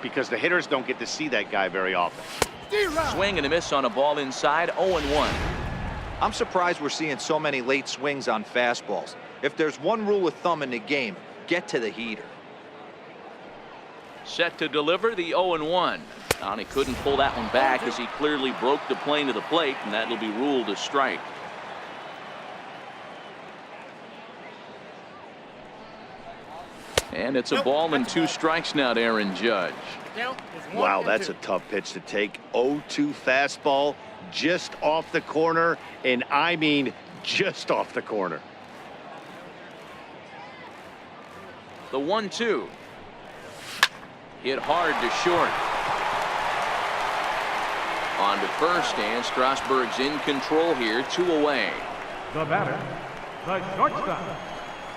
because the hitters don't get to see that guy very often. Swing and a miss on a ball inside, 0-1. I'm surprised we're seeing so many late swings on fastballs. If there's one rule of thumb in the game, get to the heater. Set to deliver the 0-1. And he couldn't pull that one back as he clearly broke the plane to the plate, and that'll be ruled a strike. And it's a ball and 2 strikes now to Aaron Judge. Wow, that's a tough pitch to take. 0-2 fastball just off the corner, and I mean just off the corner. The 1-2. Hit hard to short. On to first, and Strasburg's in control here, 2 away. The batter, the shortstop,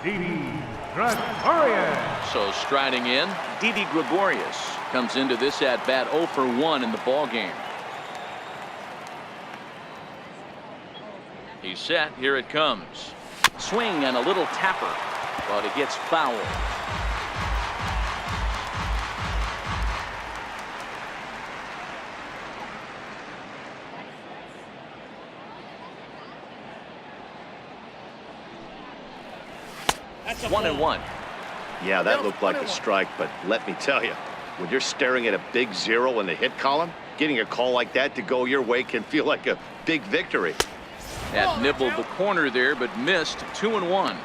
Didi Gregorius. So striding in, Didi Gregorius comes into this at bat 0 for 1 in the ball game. He's set. Here it comes. Swing and a little tapper, but it gets foul. That's 1-1. Yeah, that looked like a strike, but let me tell you, when you're staring at a big 0 in the hit column, getting a call like that to go your way can feel like a big victory. That nibbled the corner there, but missed. 2-1.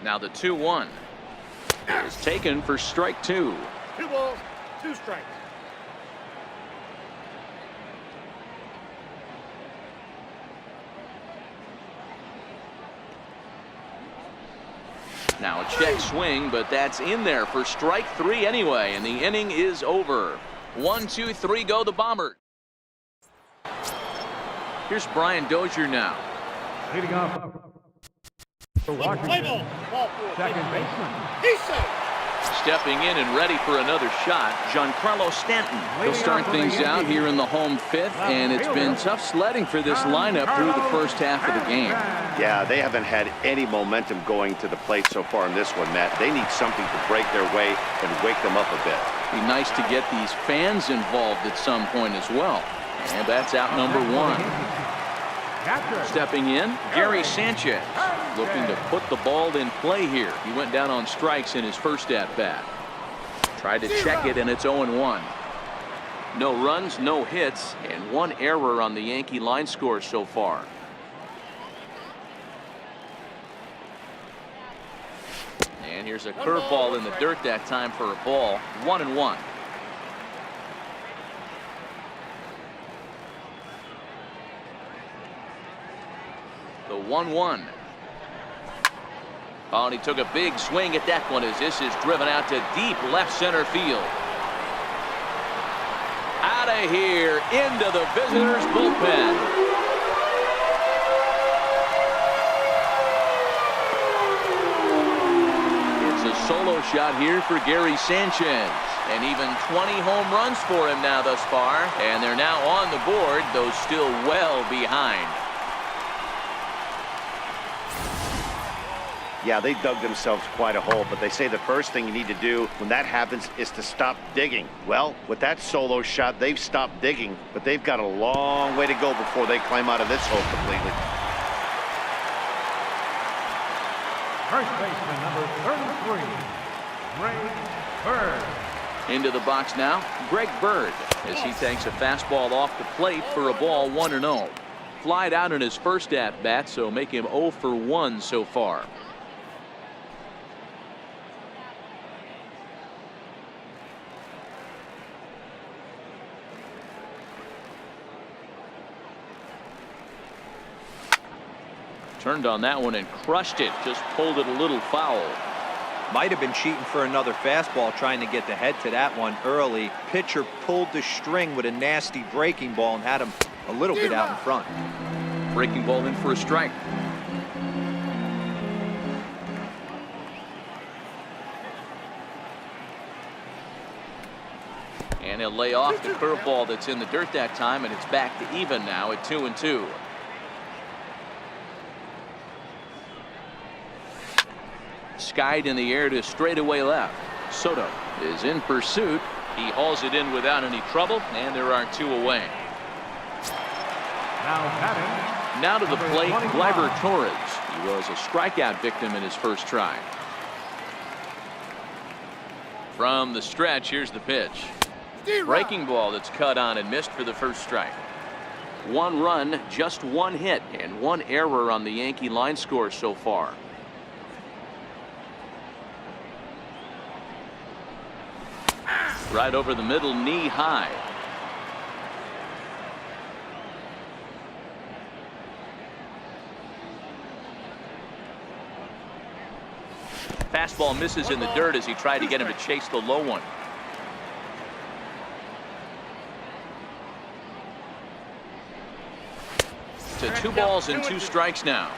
Now the 2-1 is taken for strike 2. 2 balls, 2 strikes. Now a check swing, but that's in there for strike 3 anyway, and the inning is over. 1, 2, 3 go the Bombers. Here's Brian Dozier now. Leading off for Washington, second baseman. He's safe. Stepping in and ready for another shot, Giancarlo Stanton. He'll start things out here in the home 5th, and it's been tough sledding for this lineup through the first half of the game. Yeah, they haven't had any momentum going to the plate so far in this one, Matt. They need something to break their way and wake them up a bit. Be nice to get these fans involved at some point as well. And that's out number 1. Stepping in, Gary Sanchez, looking to put the ball in play here. He went down on strikes in his first at-bat. Tried to check it, and it's 0-1. No runs, no hits, and 1 error on the Yankee line score so far. And here's a curveball in the dirt that time for a ball. 1-1. The 1-1. Oh, and he took a big swing at that one as this is driven out to deep left center field. Out of here into the visitors' bullpen. It's a solo shot here for Gary Sanchez. And even 20 home runs for him now thus far. And they're now on the board, though still well behind. Yeah, they dug themselves quite a hole, but they say the first thing you need to do when that happens is to stop digging. Well, with that solo shot, they've stopped digging, but they've got a long way to go before they climb out of this hole completely. First baseman number 33, Greg Bird. Into the box now, Greg Bird, as he takes a fastball off the plate for a ball 1-0. Flied out in his first at-bat, so make him 0 for 1 so far. Turned on that one and crushed it. Just pulled it a little foul. Might have been cheating for another fastball, trying to get the head to that one early. Pitcher pulled the string with a nasty breaking ball and had him a little bit out in front. Breaking ball in for a strike. And he'll lay off the curveball that's in the dirt that time, and it's back to even now at 2-2. Skied in the air to straightaway left. Soto is in pursuit. He hauls it in without any trouble, and there are 2 away. Now to the plate, Gleyber Torres. He was a strikeout victim in his first try. From the stretch, here's the pitch. Breaking ball that's cut on and missed for the first strike. 1 run, just 1 hit, and 1 error on the Yankee line score so far. Right over the middle, knee high. Fastball misses in the dirt as he tried to get him to chase the low one. To 2 balls and 2 strikes now.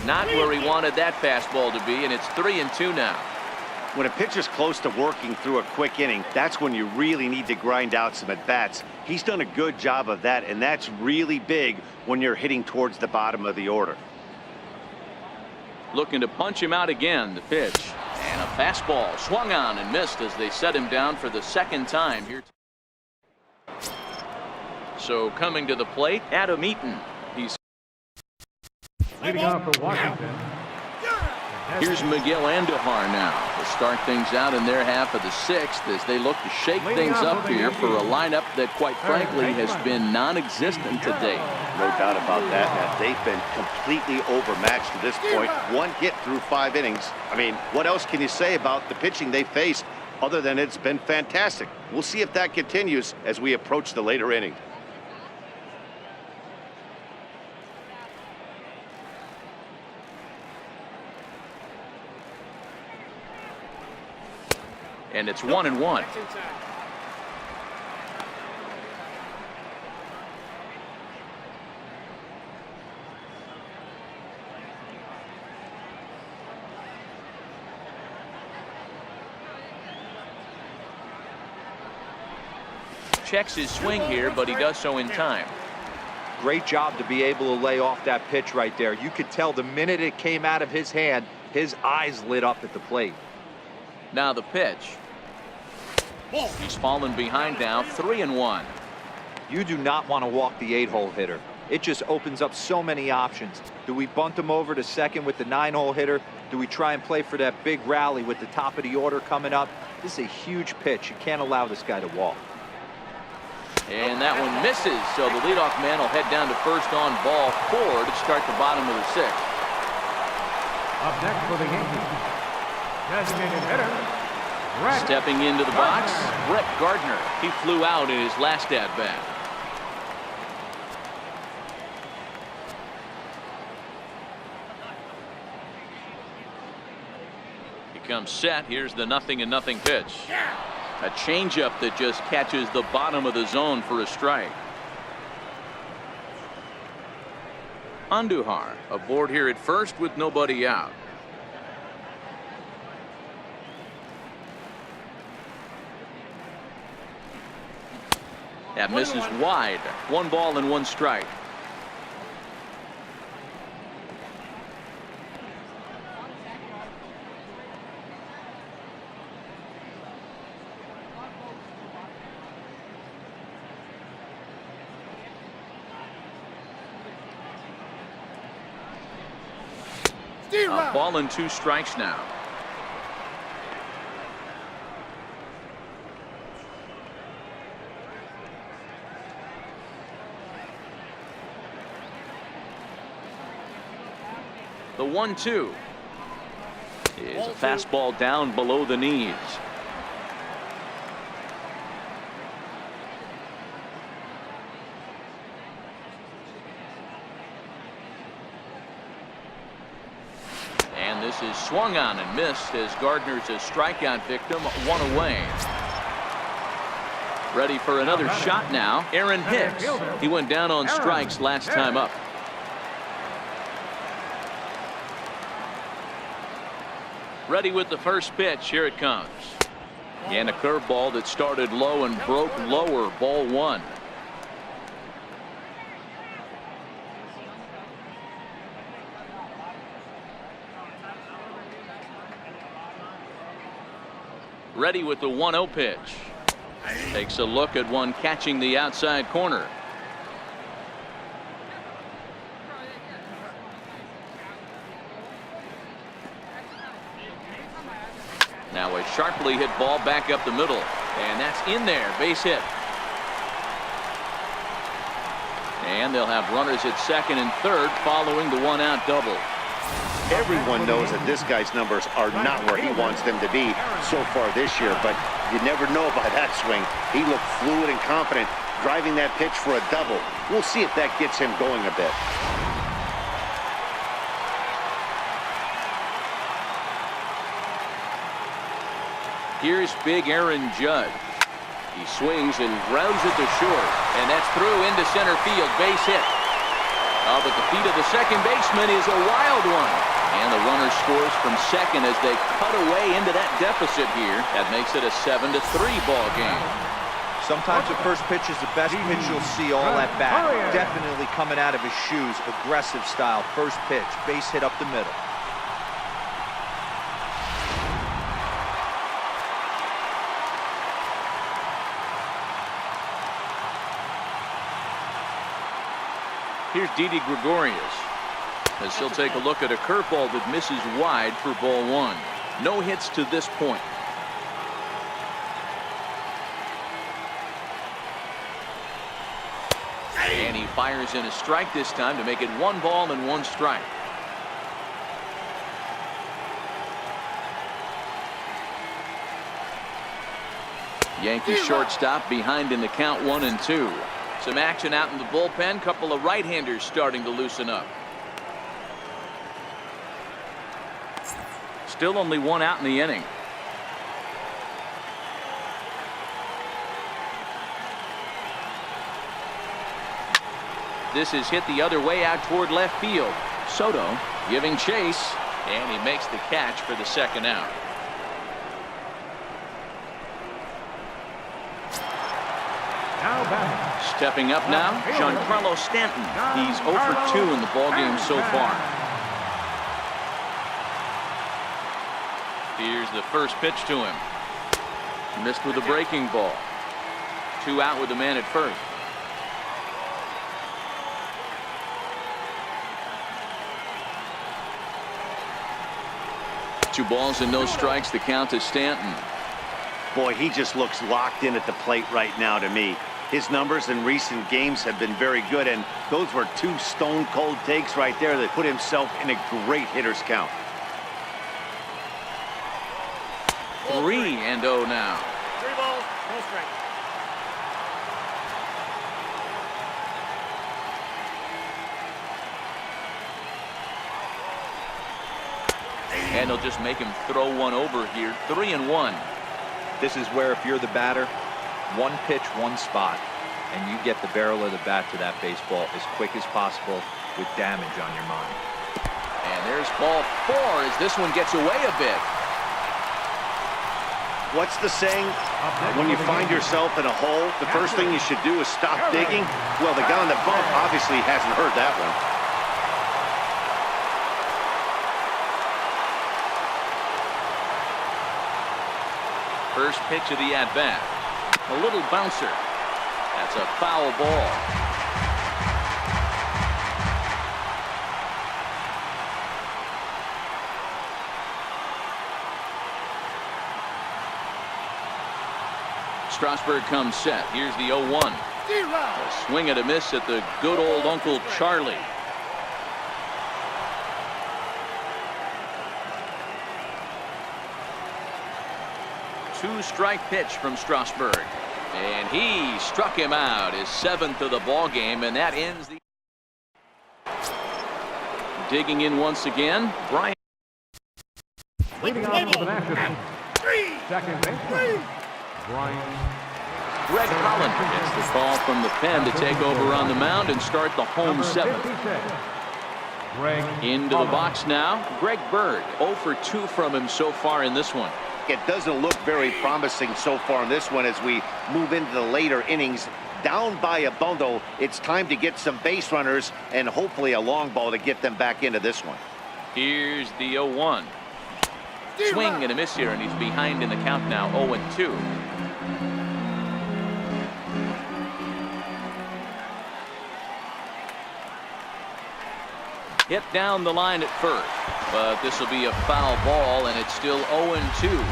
Not where he wanted that fastball to be, and it's 3-2 now. When a pitcher's close to working through a quick inning, that's when you really need to grind out some at-bats. He's done a good job of that, and that's really big when you're hitting towards the bottom of the order. Looking to punch him out again. The pitch. And a fastball swung on and missed as they set him down for the 2nd time here. So coming to the plate, Adam Eaton. He's Leading off for Washington. Here's Miguel Andujar now to start things out in their half of the 6th as they look to shake things up here for a lineup that, quite frankly, has been non-existent today. No doubt about that, Matt. They've been completely overmatched to this point. 1 hit through 5 innings. I mean, what else can you say about the pitching they faced other than it's been fantastic? We'll see if that continues as we approach the later innings. And it's 1-1. Checks his swing here, but he does so in time. Great job to be able to lay off that pitch right there. You could tell the minute it came out of his hand, his eyes lit up at the plate. Now the pitch. He's fallen behind now, 3-1. You do not want to walk the 8-hole hitter. It just opens up so many options. Do we bunt him over to second with the 9-hole hitter? Do we try and play for that big rally with the top of the order coming up? This is a huge pitch. You can't allow this guy to walk. And that one misses, so the leadoff man will head down to first on ball 4 to start the bottom of the 6th. Up next for the Yankees, designated hitter. Stepping into the box, Brett Gardner. He flew out in his last at-bat. He comes set. Here's the 0-0 pitch. A changeup that just catches the bottom of the zone for a strike. Andujar aboard here at first with nobody out. That misses wide. 1 ball and 1 strike. A ball and 2 strikes now. The 1-2 is a fastball down below the knees. This is swung on and missed as Gardner's a strikeout victim, one away. Ready for another shot now, Aaron Hicks. He went down on strikes last time up. Ready with the first pitch. Here it comes. And a curveball that started low and broke lower. Ball one. Ready with the 1-0 pitch. Takes a look at one catching the outside corner. Now a sharply hit ball back up the middle, and that's in there. Base hit. And they'll have runners at second and third following the 1-out double. Everyone knows that this guy's numbers are not where he wants them to be so far this year, but you never know by that swing. He looked fluid and confident driving that pitch for a double. We'll see if that gets him going a bit. Here's big Aaron Judge. He swings and grounds it to short, and that's through into center field. Base hit. But the feet of the second baseman is a wild one. And the runner scores from second as they cut away into that deficit here. That makes it a 7-3 ball game. Sometimes the first pitch is the best pitch you'll see all at bat. Definitely coming out of his shoes. Aggressive style. First pitch. Base hit up the middle. Here's Didi Gregorius as he'll take a look at a curveball that misses wide for ball one. No hits to this point. And he fires in a strike this time to make it 1 ball and 1 strike. Yankee shortstop behind in the count 1-2. Some action out in the bullpen. Couple of right-handers starting to loosen up. Still only 1 out in the inning. This is hit the other way out toward left field. Soto giving chase, and he makes the catch for the 2nd out. Now back. Stepping up now, Giancarlo Stanton. He's 0 for 2 in the ballgame so far. Here's the first pitch to him. Missed with a breaking ball. 2 out with the man at first. Two balls and no strikes. The count to Stanton. Boy, he just looks locked in at the plate right now to me. His numbers in recent games have been very good, and those were 2 stone-cold takes right there that put himself in a great hitter's count. 3-0 now. 3 balls, no strike. And they'll just make him throw one over here. 3-1. This is where if you're the batter, 1 pitch, 1 spot, and you get the barrel of the bat to that baseball as quick as possible with damage on your mind. And there's ball 4 as this one gets away a bit. What's the saying? When you find yourself in a hole, the first thing you should do is stop digging. Well, the guy on the bump obviously hasn't heard that one. First pitch of the at-bat. A little bouncer. That's a foul ball. Strasburg comes set. Here's the 0-1. A swing and a miss at the good old Uncle Charlie. Two-strike pitch from Strasburg. And he struck him out, his 7th of the ball game, and that ends the. Digging in once again, Brian. Leading off for the Nationals, second baseman, Brian. Greg Hollander gets the call from the pen to take over on the mound and start the home seventh. Into the box now, Greg Bird. 0 for 2 from him so far in this one. It doesn't look very promising so far in this one as we move into the later innings. Down by a bundle, it's time to get some base runners and hopefully a long ball to get them back into this one. Here's the 0-1. Swing and a miss here, and he's behind in the count now, 0-2. Hit down the line at first, but this will be a foul ball, and it's still 0-2.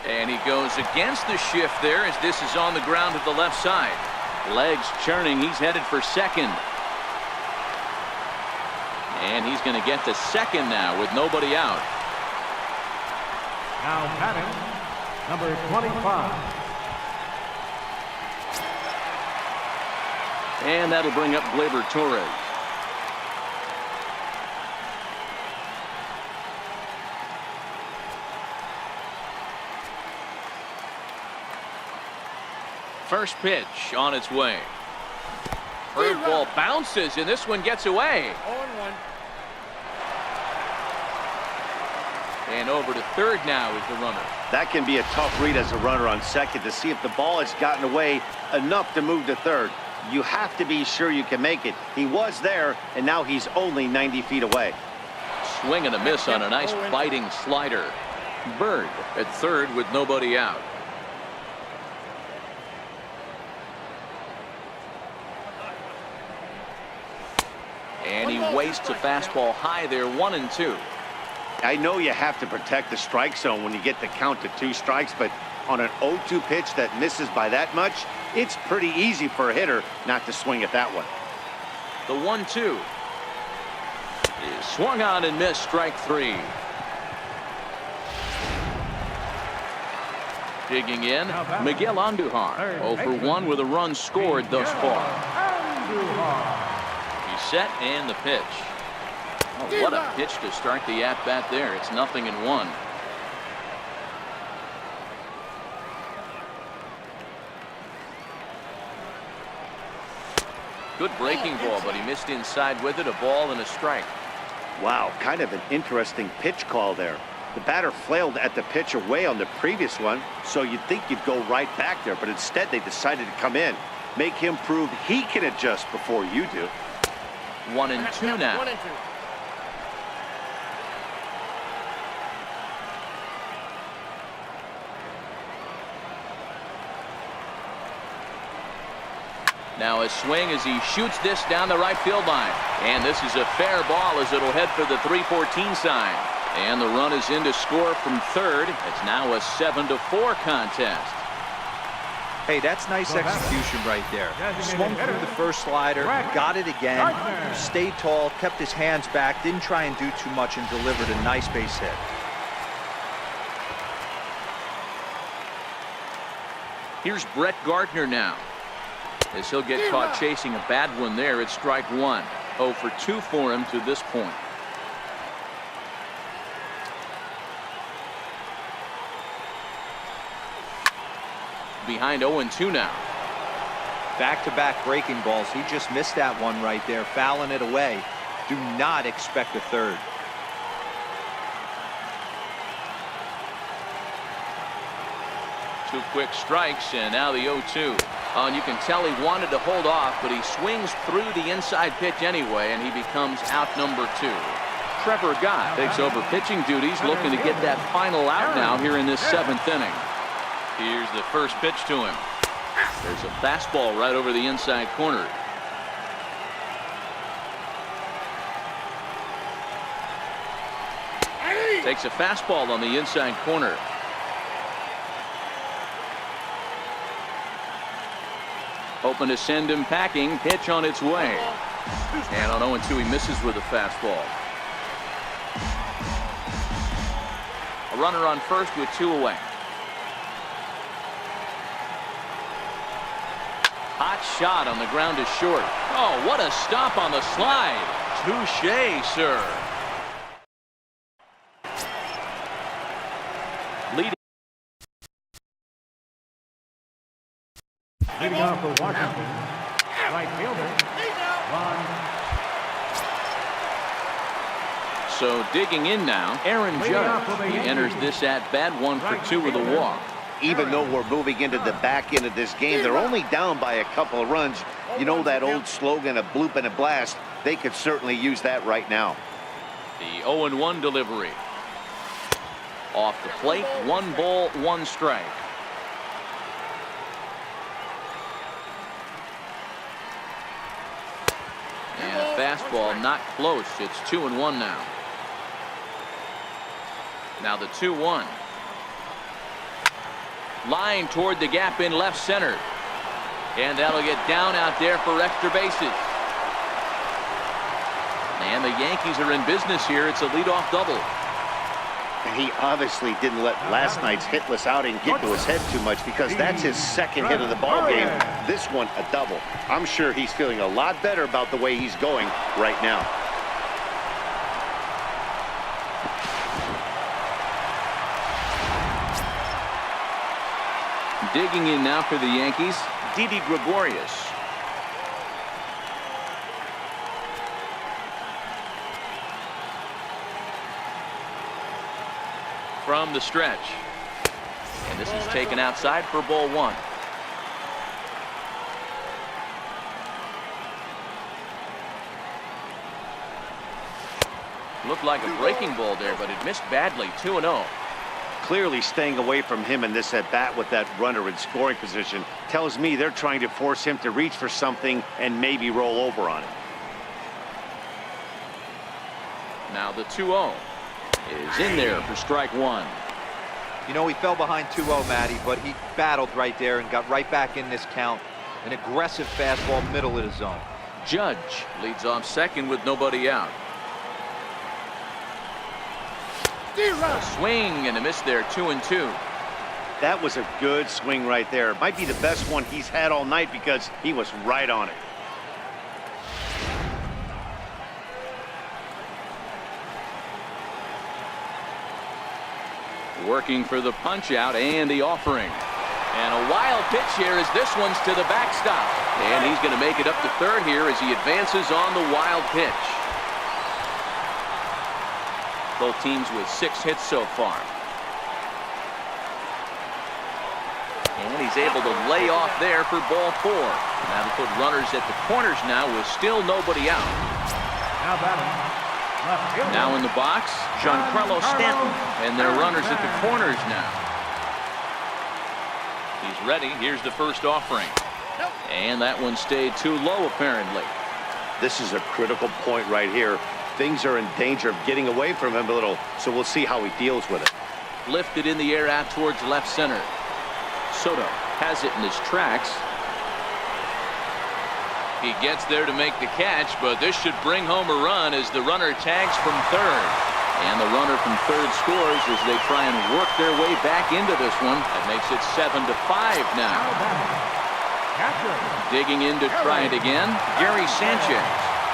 And he goes against the shift there as this is on the ground to the left side. Legs churning. He's headed for second. And he's going to get to second now with nobody out. Now batting, number 25. And that'll bring up Gleyber Torres. First pitch on its way. Curveball bounces, and this one gets away. 0-1. And over to third now is the runner. That can be a tough read as a runner on second to see if the ball has gotten away enough to move to third. You have to be sure you can make it. He was there, and now he's only 90 feet away. Swing and a miss on a nice biting slider. Bird at third with nobody out. And he wastes a fastball high there, 1-2. I know you have to protect the strike zone when you get the count to 2 strikes, but on an 0-2 pitch that misses by that much, it's pretty easy for a hitter not to swing at that one. The 1-2 is swung on and missed, strike 3. Digging in, Miguel Andujar, 0 for 1 with a run scored thus far. Set and the pitch. Oh, what a pitch to start the at-bat there. It's 0-1. Good breaking ball, but he missed inside with it. A ball and a strike. Wow, kind of an interesting pitch call there. The batter flailed at the pitch away on the previous one, so you'd think you'd go right back there, but instead they decided to come in. Make him prove he can adjust before you do. 1-2 now. 1-2. Now a swing as he shoots this down the right field line. And this is a fair ball as it'll head for the 3-14 sign. And the run is in to score from third. It's now a 7-4 contest. Hey, that's nice execution right there. Swung through the first slider, got it again, stayed tall, kept his hands back, didn't try and do too much, and delivered a nice base hit. Here's Brett Gardner now, as he'll get caught chasing a bad one there. It's strike 1. 0 for 2 for him to this point. Behind 0-2 now. Back-to-back breaking balls. He just missed that one right there, fouling it away. Do not expect a third. Two quick strikes, and now the 0-2. And you can tell he wanted to hold off, but he swings through the inside pitch anyway, and he becomes out number 2. Trevor Gott takes over pitching duties, looking to get that final out now here in this 7th inning. Here's the first pitch to him. There's a fastball right over the inside corner. Takes a fastball on the inside corner. Hoping to send him packing. Pitch on its way. And on 0-2 he misses with a fastball. A runner on first with 2 away. Hot shot on the ground is short. Oh, what a stop on the slide. Touché, sir. Leading off for Washington, right fielder, Ron. So digging in now, Aaron Judge. He enters this at bat 1 for 2 with a walk. Even though we're moving into the back end of this game, they're only down by a couple of runs. You know that old slogan, a bloop and a blast? They could certainly use that right now. The 0-1 delivery. Off the plate, 1 ball, 1 strike. And a fastball not close. It's 2-1 now. Now the 2-1. Line toward the gap in left center. And that'll get down out there for extra bases. And the Yankees are in business here. It's a leadoff double. And he obviously didn't let last night's hitless outing get to his head too much, because that's his second hit of the ball game. This one a double. I'm sure he's feeling a lot better about the way he's going right now. Digging in now for the Yankees, Didi Gregorius. From the stretch. And this is taken outside for ball 1. Looked like a breaking ball there, but it missed badly. 2-0. Clearly staying away from him in this at bat with that runner in scoring position tells me they're trying to force him to reach for something and maybe roll over on it. Now the 2-0 is in there for strike 1. You know, he fell behind 2-0, Matty, but he battled right there and got right back in this count. An aggressive fastball middle of the zone. Judge leads off second with nobody out. A swing and a miss there. 2-2. That was a good swing right there. Might be the best one he's had all night, because he was right on it. Working for the punch out and the offering. And a wild pitch here as this one's to the backstop. And he's going to make it up to third here as he advances on the wild pitch. Both teams with 6 hits so far. And he's able to lay off there for ball 4. That'll put runners at the corners now with still nobody out. Now batting. Now in the box, Giancarlo Stanton. And they're runners at the corners now. He's ready. Here's the first offering. And that one stayed too low apparently. This is a critical point right here. Things are in danger of getting away from him a little, so we'll see how he deals with it. Lifted in the air out towards left center. Soto has it in his tracks. He gets there to make the catch, but this should bring home a run as the runner tags from third. And the runner from third scores as they try and work their way back into this one. That makes it 7-5 now. Digging in to try it again, Gary Sanchez.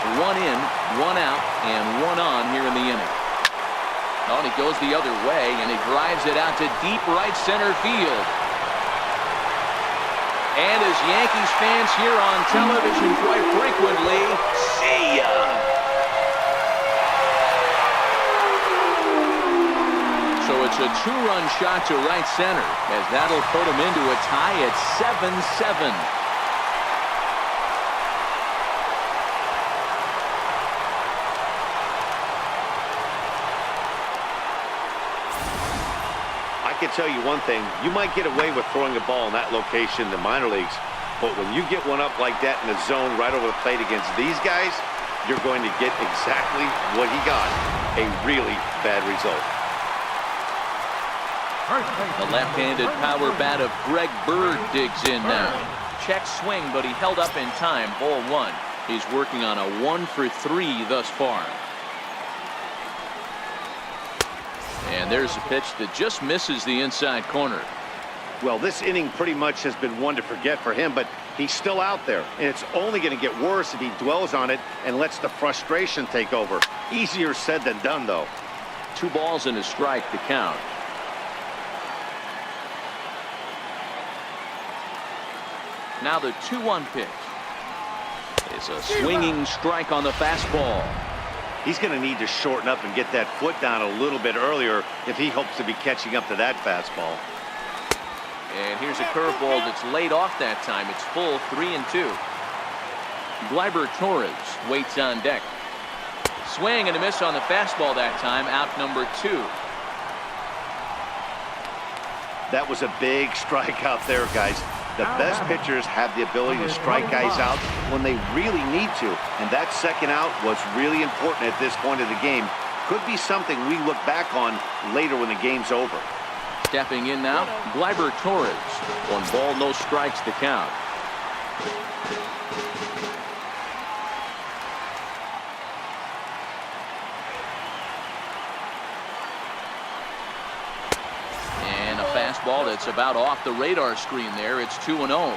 1 in, 1 out, and 1 on here in the inning. Oh, and he goes the other way, and he drives it out to deep right center field. And as Yankees fans hear on television quite frequently, see ya! So it's a 2-run shot to right center, as that'll put him into a tie at 7-7. I can tell you one thing, you might get away with throwing a ball in that location in the minor leagues, but when you get one up like that in the zone right over the plate against these guys, you're going to get exactly what he got, a really bad result. The left-handed power bat of Greg Bird digs in now. Check swing, but he held up in time. Ball 1. He's working on a 1 for 3 thus far. And there's a pitch that just misses the inside corner. Well, this inning pretty much has been one to forget for him, but he's still out there, and it's only going to get worse if he dwells on it and lets the frustration take over. Easier said than done, though. 2 balls and a strike to count. Now the 2-1 pitch. It's a swinging strike on the fastball. He's going to need to shorten up and get that foot down a little bit earlier if he hopes to be catching up to that fastball. And here's a curveball that's laid off that time. It's full 3-2. Gleyber Torres waits on deck. Swing and a miss on the fastball that time. Out number 2. That was a big strikeout there, guys. The best pitchers have the ability to strike guys out when they really need to. And that second out was really important at this point of the game. Could be something we look back on later when the game's over. Stepping in now, Gleyber Torres. 1 ball, no strikes to count. And a fastball that's about off the radar screen there. It's 2-0.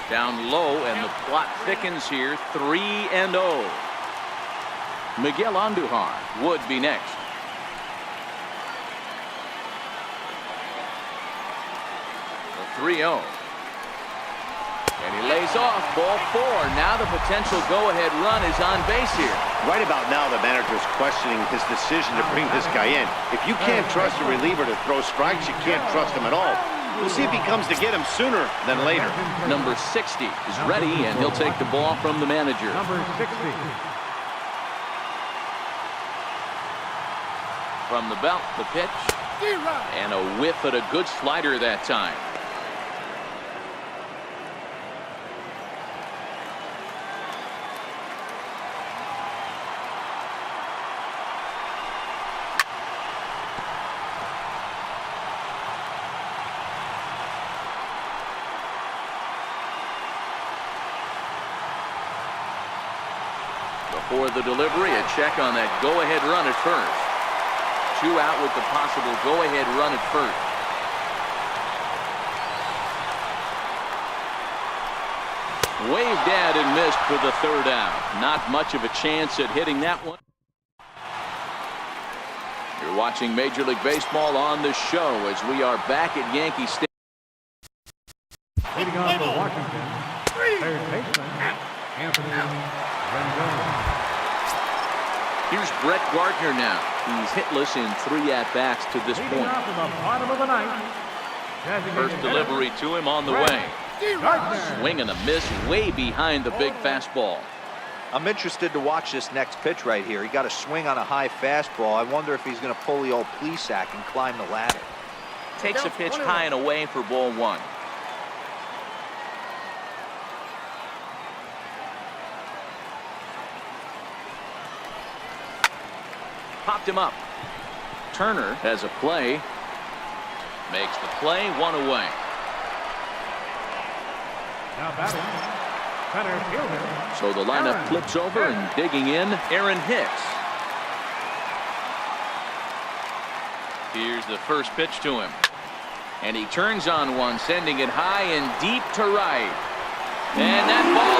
Down low, and the plot thickens here. 3-0. Miguel Andujar would be next. The 3-0. And he lays off. Ball 4. Now the potential go-ahead run is on base here. Right about now, the manager's questioning his decision to bring this guy in. If you can't trust a reliever to throw strikes, you can't trust him at all. We'll see if he comes to get him sooner than later. Number 60 is ready, and he'll take the ball from the manager. Number 60. From the belt, the pitch. And a whiff at a good slider that time. For the delivery, a check on that go-ahead run at first. 2 out with the possible go-ahead run at first. Waved at and missed for the 3rd out. Not much of a chance at hitting that one. You're watching Major League Baseball on the show as we are back at Yankee Stadium. Leading on for Washington, third baseman, Anthony Rendon. Here's Brett Gardner now. He's hitless in 3 at-bats to this Leading point. off from the bottom of the 9th. First delivery to him on the way. Gardner. Swing and a miss way behind the big fastball. I'm interested to watch this next pitch right here. He got a swing on a high fastball. I wonder if he's going to pull the old Plesac and climb the ladder. Takes a pitch high and away for ball 1. Popped him up. Turner has a play. Makes the play, 1 away. Now batting, center fielder. So the lineup flips over and digging in, Aaron Hicks. Here's the first pitch to him. And he turns on one, sending it high and deep to right. And that ball